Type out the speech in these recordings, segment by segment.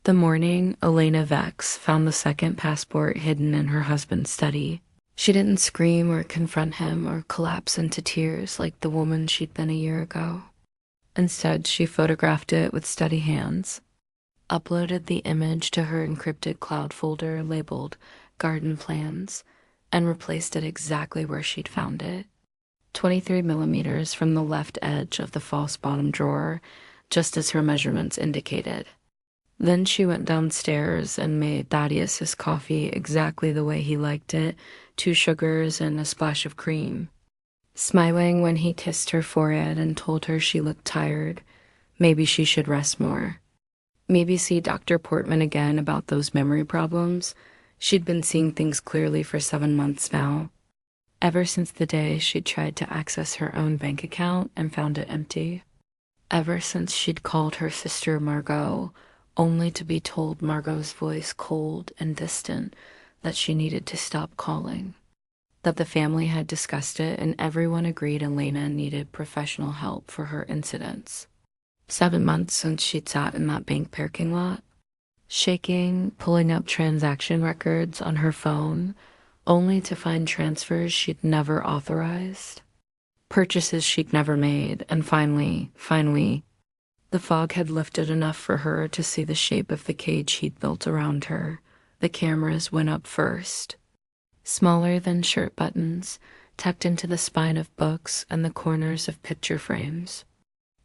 The morning Elena Vex found the second passport hidden in her husband's study, she didn't scream or confront him or collapse into tears like the woman she'd been a year ago. Instead, she photographed it with steady hands, uploaded the image to her encrypted cloud folder labeled Garden Plans, and replaced it exactly where she'd found it, 23 millimeters from the left edge of the false bottom drawer, just as her measurements indicated. Then she went downstairs and made Thaddeus his coffee exactly the way he liked it, 2 sugars and a splash of cream. Smiling when he kissed her forehead and told her she looked tired, maybe she should rest more. Maybe see Dr. Portman again about those memory problems. She'd been seeing things clearly for 7 months now. Ever since the day she'd tried to access her own bank account and found it empty. Ever since she'd called her sister Margot, only to be told Margot's voice cold and distant that she needed to stop calling. That the family had discussed it and everyone agreed Elena needed professional help for her incidents. 7 months since she'd sat in that bank parking lot, shaking, pulling up transaction records on her phone, only to find transfers she'd never authorized, purchases she'd never made, and finally, the fog had lifted enough for her to see the shape of the cage he'd built around her. The cameras went up first, smaller than shirt buttons, tucked into the spine of books and the corners of picture frames,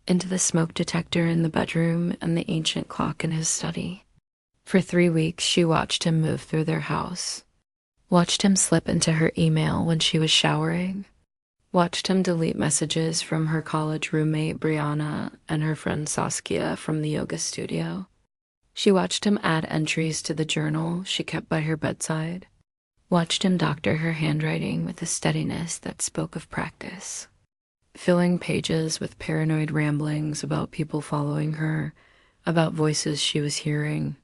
into the smoke detector in the bedroom and the ancient clock in his study. For 3 weeks, she watched him move through their house, watched him slip into her email when she was showering, watched him delete messages from her college roommate Brianna and her friend Saskia from the yoga studio. She watched him add entries to the journal she kept by her bedside, watched him doctor her handwriting with a steadiness that spoke of practice, filling pages with paranoid ramblings about people following her, about voices she was hearing.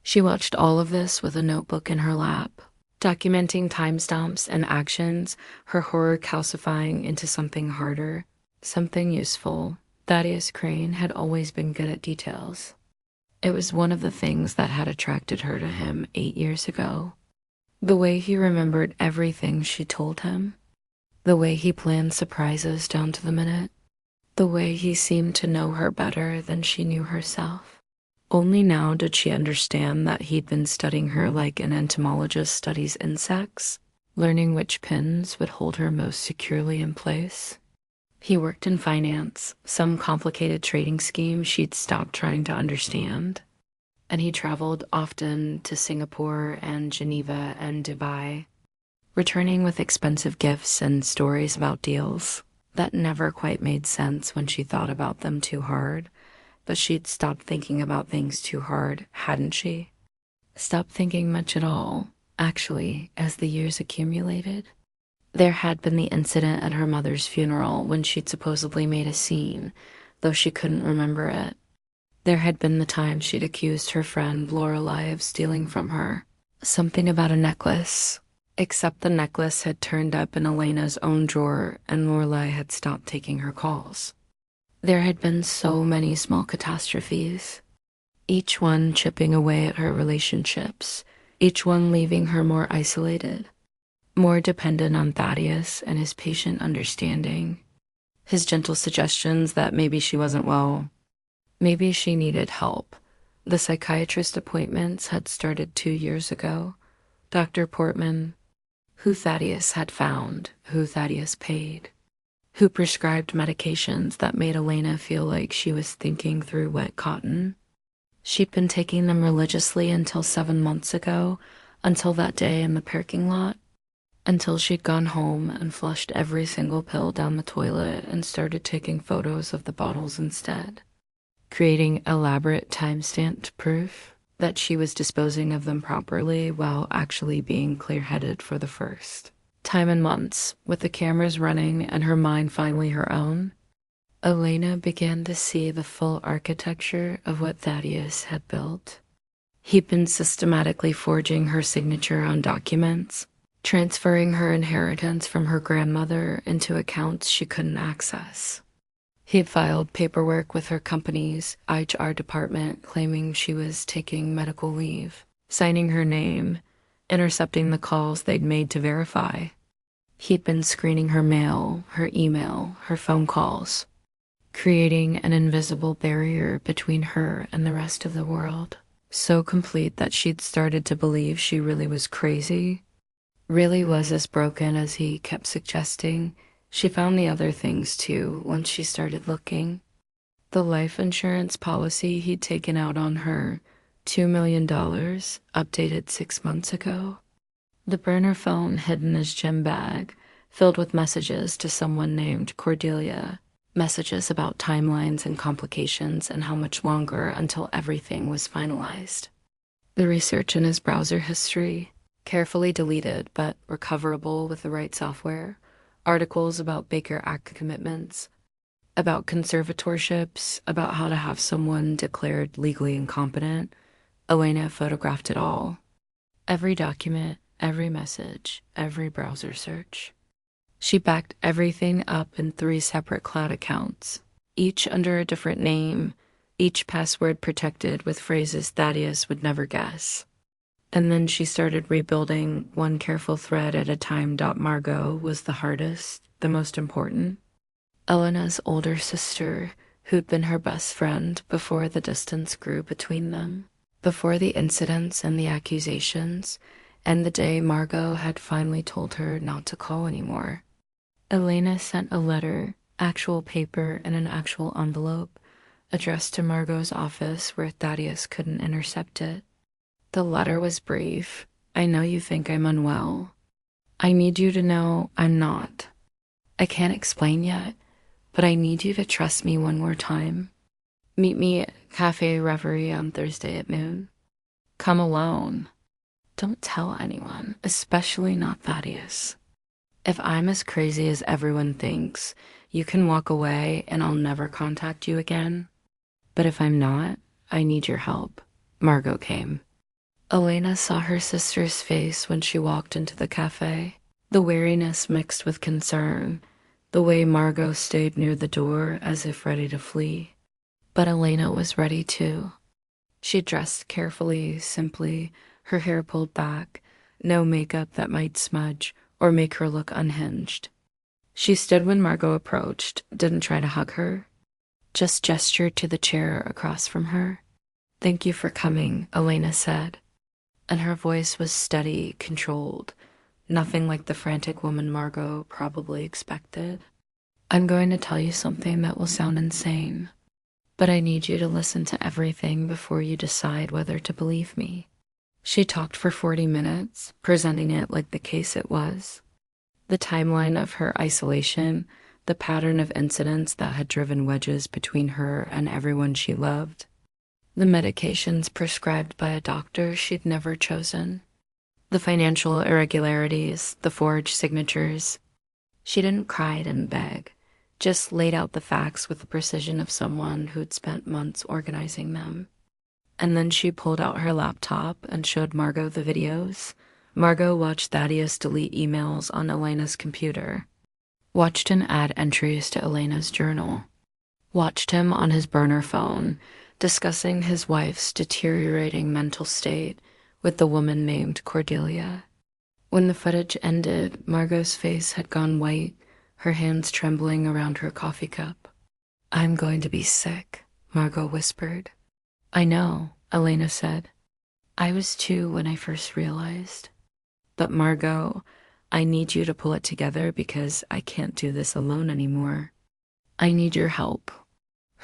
She watched all of this with a notebook in her lap, documenting timestamps and actions, her horror calcifying into something harder, something useful. Thaddeus Crane had always been good at details. It was one of the things that had attracted her to him 8 years ago. The way he remembered everything she told him, the way he planned surprises down to the minute, the way he seemed to know her better than she knew herself. Only now did she understand that he'd been studying her like an entomologist studies insects, learning which pins would hold her most securely in place. He worked in finance, some complicated trading scheme she'd stopped trying to understand, and he traveled often to Singapore and Geneva and Dubai, returning with expensive gifts and stories about deals that never quite made sense when she thought about them too hard. But she'd stopped thinking about things too hard, hadn't she? Stopped thinking much at all, actually, as the years accumulated. There had been the incident at her mother's funeral when she'd supposedly made a scene, though she couldn't remember it. There had been the time she'd accused her friend Lorelei of stealing from her. Something about a necklace, except the necklace had turned up in Elena's own drawer and Lorelei had stopped taking her calls. There had been so many small catastrophes, each one chipping away at her relationships, each one leaving her more isolated, more dependent on Thaddeus and his patient understanding, his gentle suggestions that maybe she wasn't well, maybe she needed help. The psychiatrist appointments had started 2 years ago. Dr. Portman, who Thaddeus had found, who Thaddeus paid, who prescribed medications that made Elena feel like she was thinking through wet cotton. She'd been taking them religiously until 7 months ago, until that day in the parking lot, until she'd gone home and flushed every single pill down the toilet and started taking photos of the bottles instead, creating elaborate time-stamped proof that she was disposing of them properly while actually being clear-headed for the first time in months. With the cameras running and her mind finally her own, Elena began to see the full architecture of what Thaddeus had built. He'd been systematically forging her signature on documents, transferring her inheritance from her grandmother into accounts she couldn't access. He filed paperwork with her company's HR department claiming she was taking medical leave, signing her name, intercepting the calls they'd made to verify. He'd been screening her mail, her email, her phone calls, creating an invisible barrier between her and the rest of the world, so complete that she'd started to believe she really was crazy, really was as broken as he kept suggesting. She found the other things too once she started looking. The life insurance policy he'd taken out on her, $2 million, updated 6 months ago. The burner phone hid in his gym bag, filled with messages to someone named Cordelia, messages about timelines and complications and how much longer until everything was finalized. The research in his browser history, carefully deleted but recoverable with the right software, articles about Baker Act commitments, about conservatorships, about how to have someone declared legally incompetent. Elena photographed it all. Every document, every message, every browser search. She backed everything up in 3 separate cloud accounts, each under a different name, each password protected with phrases Thaddeus would never guess. And then she started rebuilding one careful thread at a time. Margot was the hardest, the most important. Elena's older sister, who'd been her best friend before the distance grew between them, before the incidents and the accusations, and the day Margot had finally told her not to call anymore. Elena sent a letter, actual paper in an actual envelope, addressed to Margot's office where Thaddeus couldn't intercept it. The letter was brief. I know you think I'm unwell. I need you to know I'm not. I can't explain yet, but I need you to trust me one more time. Meet me at Cafe Reverie on Thursday at noon. Come alone. Don't tell anyone, especially not Thaddeus. If I'm as crazy as everyone thinks, you can walk away and I'll never contact you again. But if I'm not, I need your help. Margot came. Elena saw her sister's face when she walked into the cafe, the wariness mixed with concern, the way Margot stayed near the door as if ready to flee. But Elena was ready too. She dressed carefully, simply, her hair pulled back, no makeup that might smudge or make her look unhinged. She stood when Margot approached, didn't try to hug her, just gestured to the chair across from her. Thank you for coming, Elena said. And her voice was steady, controlled, nothing like the frantic woman Margot probably expected. I'm going to tell you something that will sound insane, but I need you to listen to everything before you decide whether to believe me. She talked for 40 minutes, presenting it like the case it was. The timeline of her isolation, the pattern of incidents that had driven wedges between her and everyone she loved, the medications prescribed by a doctor she'd never chosen, the financial irregularities, the forged signatures. She didn't cry and beg, just laid out the facts with the precision of someone who'd spent months organizing them. And then she pulled out her laptop and showed Margot the videos. Margot watched Thaddeus delete emails on Elena's computer, watched him add entries to Elena's journal, watched him on his burner phone, discussing his wife's deteriorating mental state with the woman named Cordelia. When the footage ended, Margot's face had gone white, her hands trembling around her coffee cup. I'm going to be sick, Margot whispered. I know, Elena said. I was too when I first realized. But Margot, I need you to pull it together because I can't do this alone anymore. I need your help.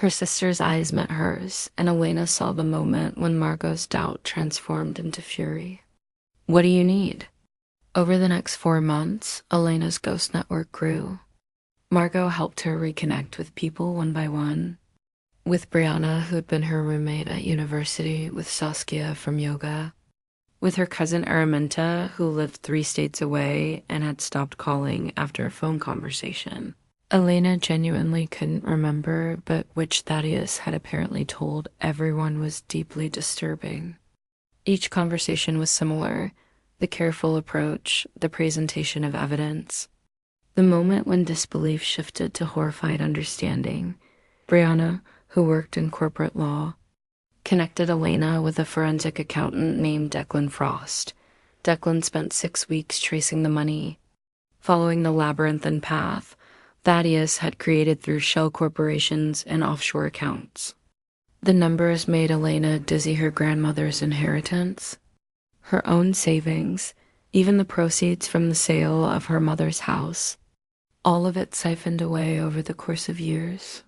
Her sister's eyes met hers, and Elena saw the moment when Margot's doubt transformed into fury. What do you need? Over the next 4 months, Elena's ghost network grew. Margot helped her reconnect with people one by one. With Brianna, who'd been her roommate at university, with Saskia from yoga, with her cousin Araminta, who lived 3 states away and had stopped calling after a phone conversation. Elena genuinely couldn't remember, but which Thaddeus had apparently told everyone was deeply disturbing. Each conversation was similar, the careful approach, the presentation of evidence. The moment when disbelief shifted to horrified understanding, Brianna, who worked in corporate law, connected Elena with a forensic accountant named Declan Frost. Declan spent 6 weeks tracing the money. Following the labyrinthine path Thaddeus had created through shell corporations and offshore accounts. The numbers made Elena dizzy her grandmother's inheritance, her own savings, even the proceeds from the sale of her mother's house. All of it siphoned away over the course of years,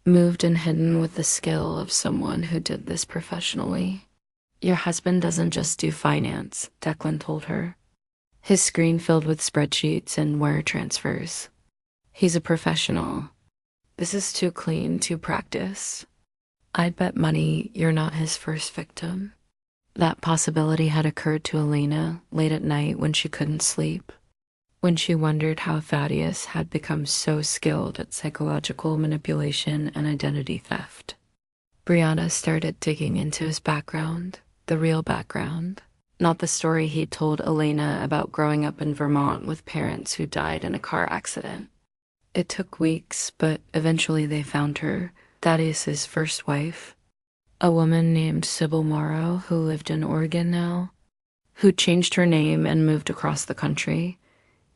moved and hidden with the skill of someone who did this professionally. Your husband doesn't just do finance, Declan told her, his screen filled with spreadsheets and wire transfers. He's a professional. This is too clean to practice. I'd bet money you're not his first victim. That possibility had occurred to Elena late at night when she couldn't sleep, when she wondered how Thaddeus had become so skilled at psychological manipulation and identity theft. Brianna started digging into his background, the real background, not the story he'd told Elena about growing up in Vermont with parents who died in a car accident. It took weeks, but eventually they found her, Thaddeus's first wife, a woman named Sybil Morrow who lived in Oregon now, who changed her name and moved across the country.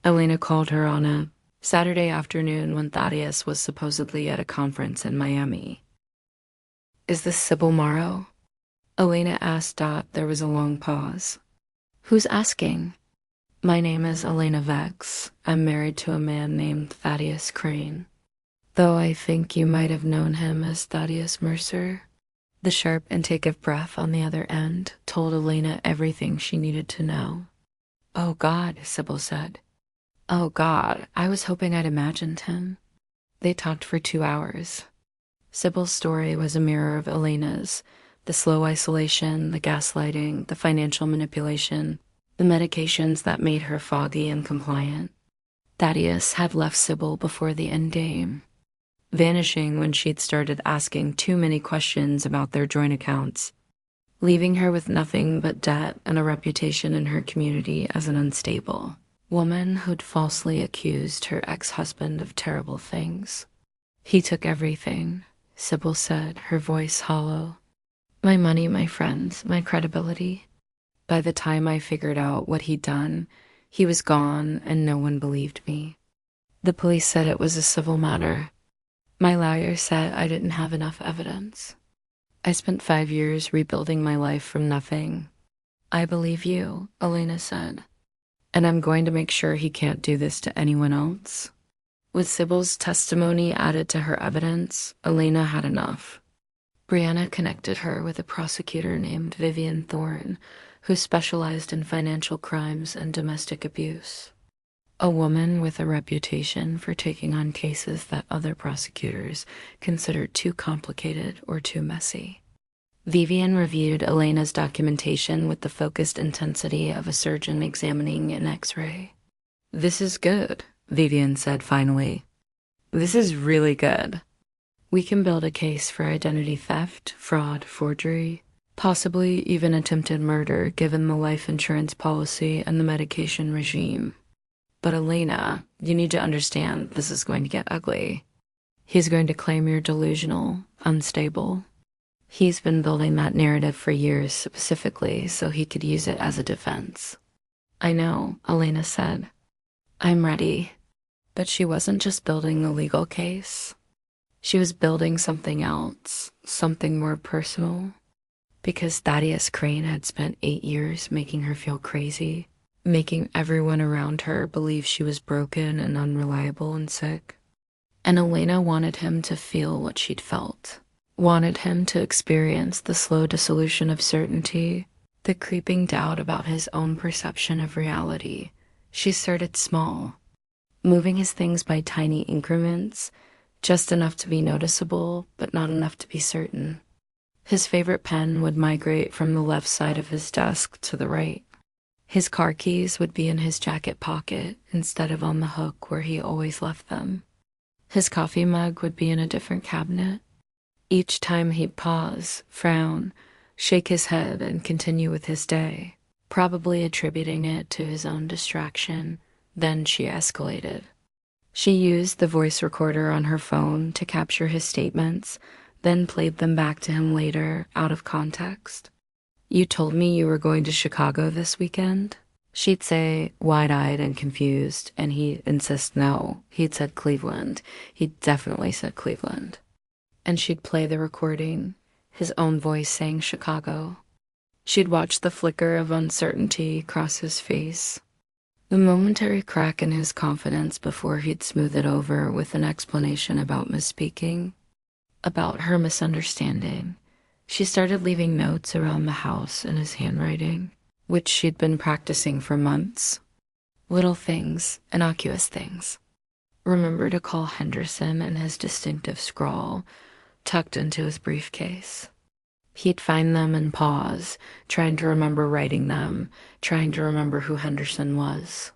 Elena called her on a Saturday afternoon when Thaddeus was supposedly at a conference in Miami. "Is this Sybil Morrow?" Elena asked. There was a long pause. "Who's asking?" "My name is Elena Vex. I'm married to a man named Thaddeus Crane. Though I think you might have known him as Thaddeus Mercer." The sharp intake of breath on the other end told Elena everything she needed to know. "Oh God," Sybil said. "Oh God, I was hoping I'd imagined him." They talked for 2 hours. Sybil's story was a mirror of Elena's. The slow isolation, the gaslighting, the financial manipulation, the medications that made her foggy and compliant. Thaddeus had left Sybil before the end game, vanishing when she'd started asking too many questions about their joint accounts, leaving her with nothing but debt and a reputation in her community as an unstable woman who'd falsely accused her ex-husband of terrible things. "He took everything," Sybil said, her voice hollow. "My money, my friends, my credibility. By the time I figured out what he'd done, he was gone and no one believed me. The police said it was a civil matter. My lawyer said I didn't have enough evidence. I spent 5 years rebuilding my life from nothing." "I believe you," Elena said. "And I'm going to make sure he can't do this to anyone else." With Sybil's testimony added to her evidence, Elena had enough. Brianna connected her with a prosecutor named Vivian Thorne, who specialized in financial crimes and domestic abuse. A woman with a reputation for taking on cases that other prosecutors considered too complicated or too messy. Vivian reviewed Elena's documentation with the focused intensity of a surgeon examining an X-ray. "This is good," Vivian said finally. "This is really good. We can build a case for identity theft, fraud, forgery, possibly even attempted murder given the life insurance policy and the medication regime. But Elena, you need to understand this is going to get ugly. He's going to claim you're delusional, unstable. He's been building that narrative for years specifically so he could use it as a defense." "I know," Elena said. "I'm ready." But she wasn't just building a legal case. She was building something else, something more personal. Because Thaddeus Crane had spent 8 years making her feel crazy, making everyone around her believe she was broken and unreliable and sick. And Elena wanted him to feel what she'd felt, wanted him to experience the slow dissolution of certainty, the creeping doubt about his own perception of reality. She started small, moving his things by tiny increments, just enough to be noticeable, but not enough to be certain. His favorite pen would migrate from the left side of his desk to the right. His car keys would be in his jacket pocket instead of on the hook where he always left them. His coffee mug would be in a different cabinet. Each time he'd pause, frown, shake his head, and continue with his day, probably attributing it to his own distraction. Then she escalated. She used the voice recorder on her phone to capture his statements, then played them back to him later, out of context. "You told me you were going to Chicago this weekend?" She'd say, wide-eyed and confused, and he'd insist no. He'd said Cleveland. He'd definitely said Cleveland. And she'd play the recording, his own voice saying Chicago. She'd watch the flicker of uncertainty cross his face, the momentary crack in his confidence before he'd smooth it over with an explanation about misspeaking, about her misunderstanding. She started leaving notes around the house in his handwriting, which she'd been practicing for months. Little things, innocuous things. Remember to call Henderson, and his distinctive scrawl tucked into his briefcase. He'd find them and pause, trying to remember writing them, trying to remember who Henderson was.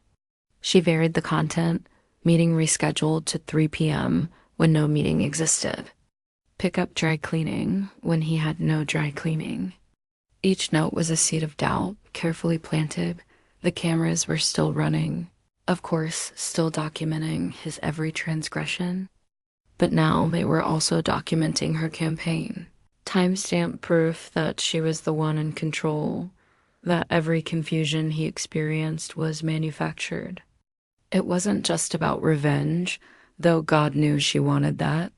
She varied the content, meeting rescheduled to 3 p.m. when no meeting existed. Pick up dry cleaning when he had no dry cleaning. Each note was a seed of doubt, carefully planted. The cameras were still running, of course, still documenting his every transgression. But now they were also documenting her campaign. Timestamp proof that she was the one in control, that every confusion he experienced was manufactured. It wasn't just about revenge, though God knew she wanted that.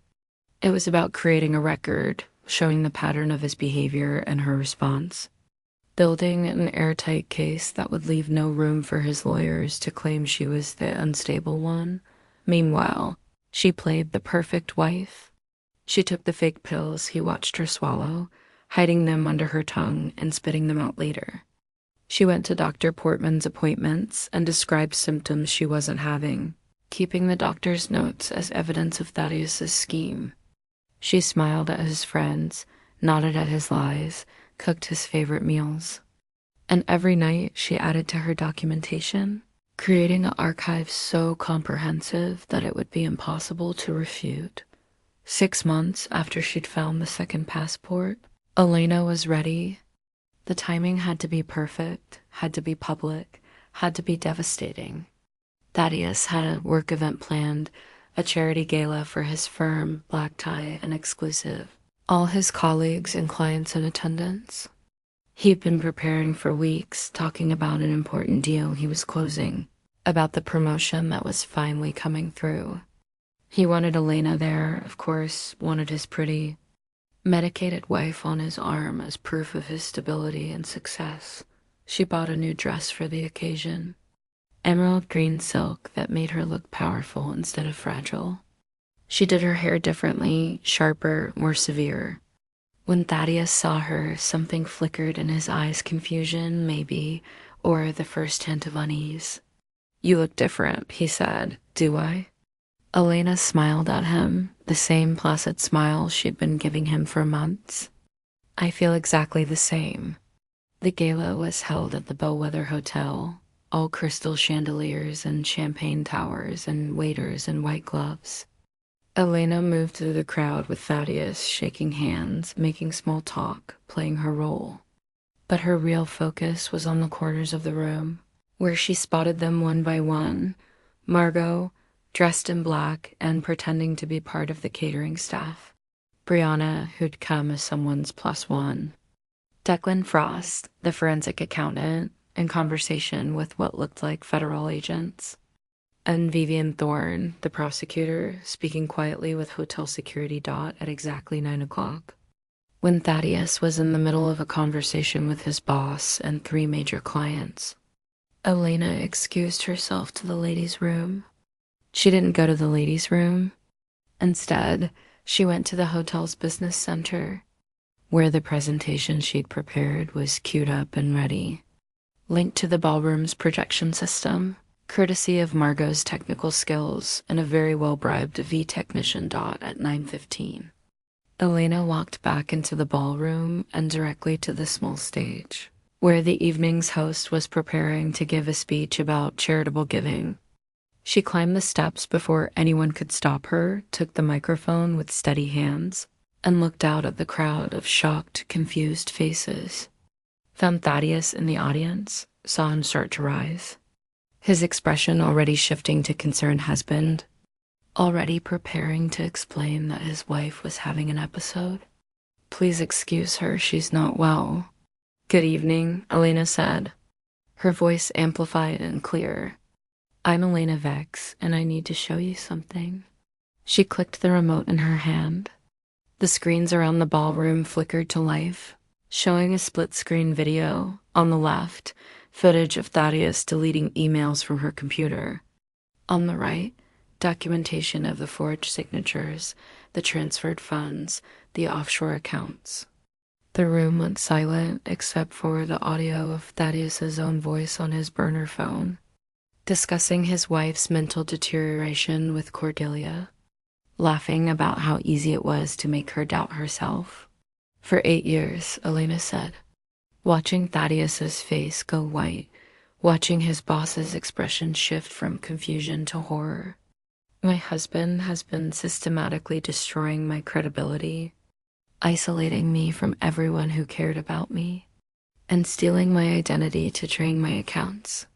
It was about creating a record, showing the pattern of his behavior and her response, building an airtight case that would leave no room for his lawyers to claim she was the unstable one. Meanwhile, she played the perfect wife. She took the fake pills he watched her swallow, hiding them under her tongue and spitting them out later. She went to Dr. Portman's appointments and described symptoms she wasn't having, keeping the doctor's notes as evidence of Thaddeus' scheme. She smiled at his friends, nodded at his lies, cooked his favorite meals. And every night she added to her documentation, creating an archive so comprehensive that it would be impossible to refute. 6 months after she'd found the second passport, Elena was ready. The timing had to be perfect, had to be public, had to be devastating. Thaddeus had a work event planned, a charity gala for his firm, black tie and exclusive. All his colleagues and clients in attendance. He'd been preparing for weeks, talking about an important deal he was closing, about the promotion that was finally coming through. He wanted Elena there, of course, wanted his pretty, medicated wife on his arm as proof of his stability and success. She bought a new dress for the occasion. Emerald green silk that made her look powerful instead of fragile. She did her hair differently, sharper, more severe. When Thaddeus saw her, something flickered in his eyes, confusion, maybe, or the first hint of unease. "You look different," he said. "Do I?" Elena smiled at him, the same placid smile she'd been giving him for months. "I feel exactly the same." The gala was held at the Bellwether Hotel, all crystal chandeliers and champagne towers and waiters in white gloves. Elena moved through the crowd with Thaddeus, shaking hands, making small talk, playing her role. But her real focus was on the corners of the room, where she spotted them one by one. Margot, dressed in black and pretending to be part of the catering staff. Brianna, who'd come as someone's +1. Declan Frost, the forensic accountant, in conversation with what looked like federal agents. And Vivian Thorne, the prosecutor, speaking quietly with hotel security Dot at exactly 9 o'clock. When Thaddeus was in the middle of a conversation with his boss and 3 major clients, Elena excused herself to the ladies' room. She didn't go to the ladies' room. Instead, she went to the hotel's business center, where the presentation she'd prepared was queued up and ready, linked to the ballroom's projection system, courtesy of Margot's technical skills and a very well-bribed V-technician Dot at 9:15. Elena walked back into the ballroom and directly to the small stage, where the evening's host was preparing to give a speech about charitable giving. She climbed the steps before anyone could stop her, took the microphone with steady hands, and looked out at the crowd of shocked, confused faces. Found Thaddeus in the audience, saw him start to rise. His expression already shifting to concerned husband. already preparing to explain that his wife was having an episode. "Please excuse her, she's not well." "Good evening," Elena said, her voice amplified and clear. "I'm Elena Vex, and I need to show you something." She clicked the remote in her hand. The screens around the ballroom flickered to life, showing a split-screen video. On the left, footage of Thaddeus deleting emails from her computer. On the right, documentation of the forged signatures, the transferred funds, the offshore accounts. The room went silent except for the audio of Thaddeus's own voice on his burner phone, discussing his wife's mental deterioration with Cordelia, laughing about how easy it was to make her doubt herself. "For 8 years," Elena said, watching Thaddeus's face go white, watching his boss's expression shift from confusion to horror. "My husband has been systematically destroying my credibility, isolating me from everyone who cared about me, and stealing my identity to drain my accounts.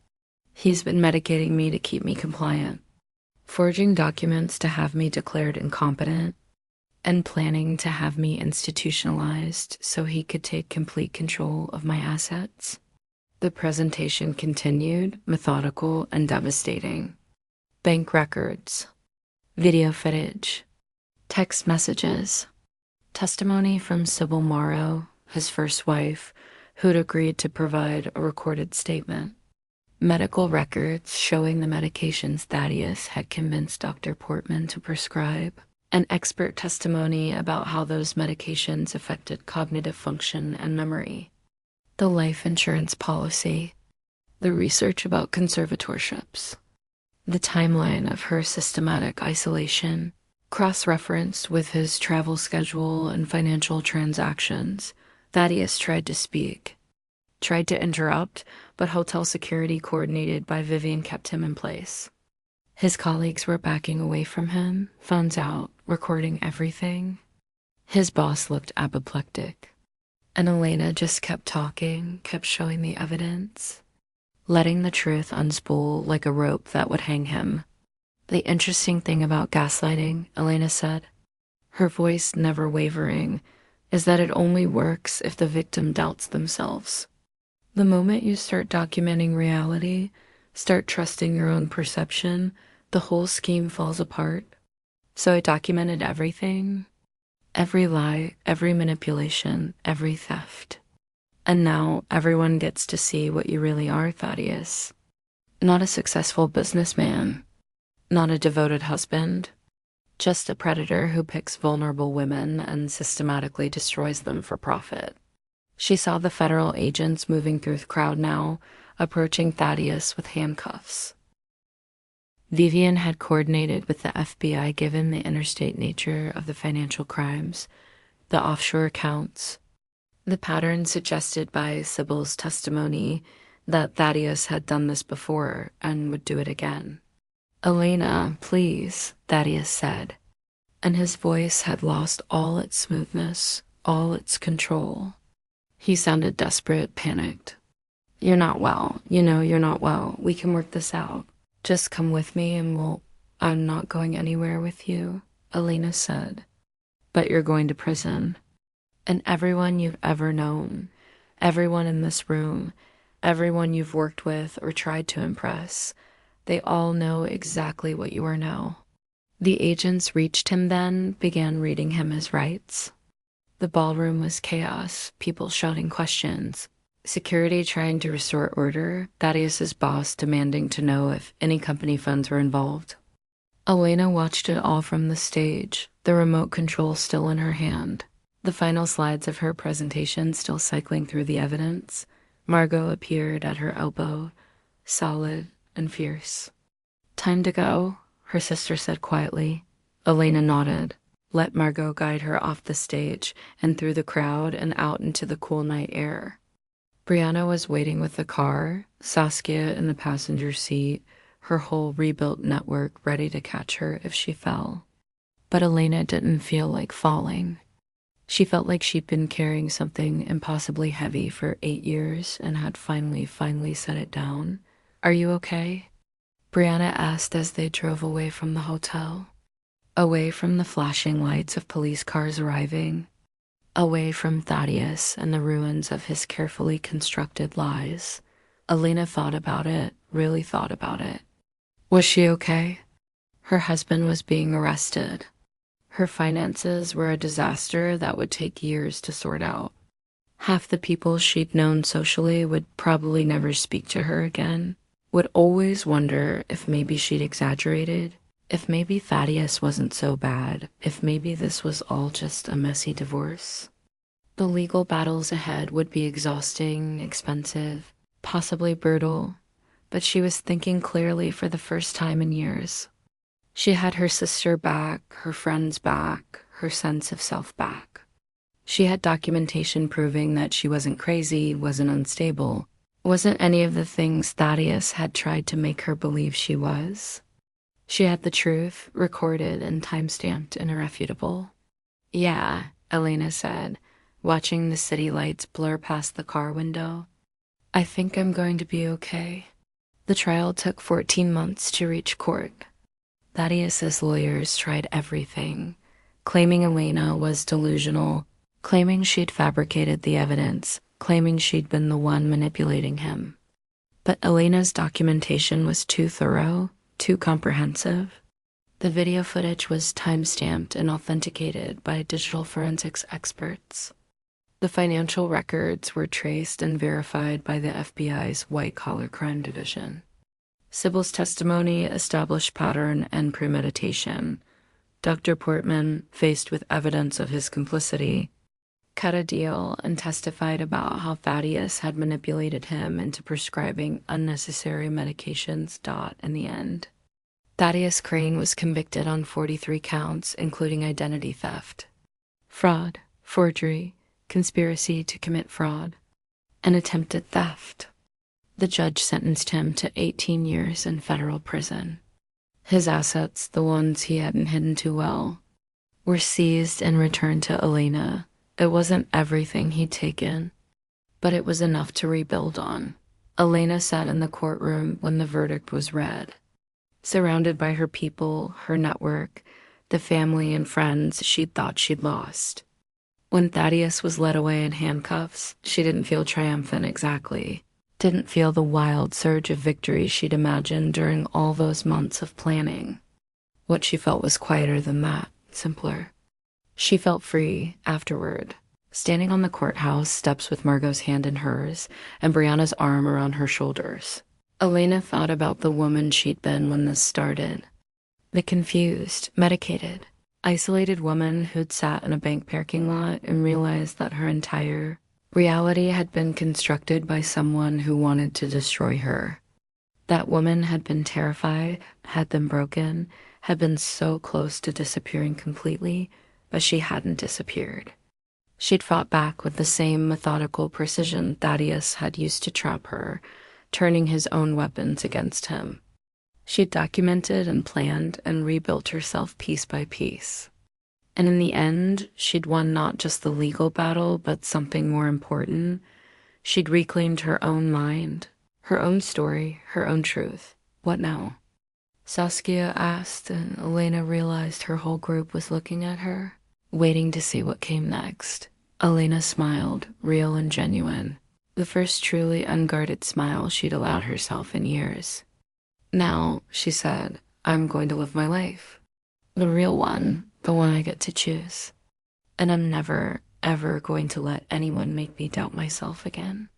He's been medicating me to keep me compliant, forging documents to have me declared incompetent, and planning to have me institutionalized so he could take complete control of my assets." The presentation continued, methodical and devastating. Bank records, video footage, text messages, testimony from Sybil Morrow, his first wife, who'd agreed to provide a recorded statement, medical records showing the medications Thaddeus had convinced Dr. Portman to prescribe, and expert testimony about how those medications affected cognitive function and memory, the life insurance policy, the research about conservatorships, the timeline of her systematic isolation, cross-referenced with his travel schedule and financial transactions. Thaddeus tried to speak, tried to interrupt, but hotel security coordinated by Vivian kept him in place. His colleagues were backing away from him, phones out, recording everything. His boss looked apoplectic, and Elena just kept talking, kept showing the evidence, letting the truth unspool like a rope that would hang him. "The interesting thing about gaslighting," Elena said, her voice never wavering, "is that it only works if the victim doubts themselves. The moment you start documenting reality, start trusting your own perception, the whole scheme falls apart. So I documented everything, every lie, every manipulation, every theft. And now everyone gets to see what you really are, Thaddeus. Not a successful businessman, not a devoted husband, just a predator who picks vulnerable women and systematically destroys them for profit." She saw the federal agents moving through the crowd now, approaching Thaddeus with handcuffs. Vivian had coordinated with the FBI given the interstate nature of the financial crimes, the offshore accounts, the pattern suggested by Sybil's testimony that Thaddeus had done this before and would do it again. "Elena, please," Thaddeus said, and his voice had lost all its smoothness, all its control. He sounded desperate, panicked. "You're not well. You know you're not well. We can work this out. Just come with me and I'm not going anywhere with you," Elena said. "But you're going to prison. And everyone you've ever known, everyone in this room, everyone you've worked with or tried to impress, they all know exactly what you are now." The agents reached him then, began reading him his rights. The ballroom was chaos, people shouting questions, security trying to restore order, Thaddeus's boss demanding to know if any company funds were involved. Elena watched it all from the stage, the remote control still in her hand, the final slides of her presentation still cycling through the evidence. Margot appeared at her elbow, solid and fierce. "Time to go," her sister said quietly. Elena nodded, let Margot guide her off the stage and through the crowd and out into the cool night air. Brianna was waiting with the car, Saskia in the passenger seat, her whole rebuilt network ready to catch her if she fell. But Elena didn't feel like falling. She felt like she'd been carrying something impossibly heavy for 8 years and had finally set it down. "Are you okay?" Brianna asked as they drove away from the hotel. away from the flashing lights of police cars arriving, away from Thaddeus and the ruins of his carefully constructed lies. Elena thought about it, really thought about it. Was she okay? Her husband was being arrested. Her finances were a disaster that would take years to sort out. Half the people she'd known socially would probably never speak to her again, would always wonder if maybe she'd exaggerated, if maybe Thaddeus wasn't so bad, if maybe this was all just a messy divorce. The legal battles ahead would be exhausting, expensive, possibly brutal, but she was thinking clearly for the first time in years. She had her sister back, her friends back, her sense of self back. She had documentation proving that she wasn't crazy, wasn't unstable, wasn't any of the things Thaddeus had tried to make her believe she was. She had the truth, recorded and time-stamped and irrefutable. "Yeah," Elena said, watching the city lights blur past the car window. "I think I'm going to be okay." The trial took 14 months to reach court. Thaddeus's lawyers tried everything, claiming Elena was delusional, claiming she'd fabricated the evidence, claiming she'd been the one manipulating him. But Elena's documentation was too thorough, too comprehensive. The video footage was time-stamped and authenticated by digital forensics experts. The financial records were traced and verified by the FBI's white-collar crime division. Sybil's testimony established pattern and premeditation. Dr. Portman, faced with evidence of his complicity, cut a deal and testified about how Thaddeus had manipulated him into prescribing unnecessary medications. In the end, Thaddeus Crane was convicted on 43 counts, including identity theft, fraud, forgery, conspiracy to commit fraud, and attempted theft. The judge sentenced him to 18 years in federal prison. His assets, the ones he hadn't hidden too well, were seized and returned to Elena. It wasn't everything he'd taken, but it was enough to rebuild on. Elena sat in the courtroom when the verdict was read, surrounded by her people, her network, the family and friends she'd thought she'd lost. When Thaddeus was led away in handcuffs, she didn't feel triumphant exactly. Didn't feel the wild surge of victory she'd imagined during all those months of planning. What she felt was quieter than that, simpler. She felt free afterward, standing on the courthouse steps with Margot's hand in hers and Brianna's arm around her shoulders. Elena thought about the woman she'd been when this started. The confused, medicated, isolated woman who'd sat in a bank parking lot and realized that her entire reality had been constructed by someone who wanted to destroy her. That woman had been terrified, had been broken, had been so close to disappearing completely, but she hadn't disappeared. She'd fought back with the same methodical precision Thaddeus had used to trap her, turning his own weapons against him. She'd documented and planned and rebuilt herself piece by piece. And in the end, she'd won not just the legal battle, but something more important. She'd reclaimed her own mind, her own story, her own truth. What now? Saskia asked, and Elena realized her whole group was looking at her, waiting to see what came next. Elena smiled, real and genuine, the first truly unguarded smile she'd allowed herself in years. "Now," she said, "I'm going to live my life. The real one, the one I get to choose. And I'm never, ever going to let anyone make me doubt myself again."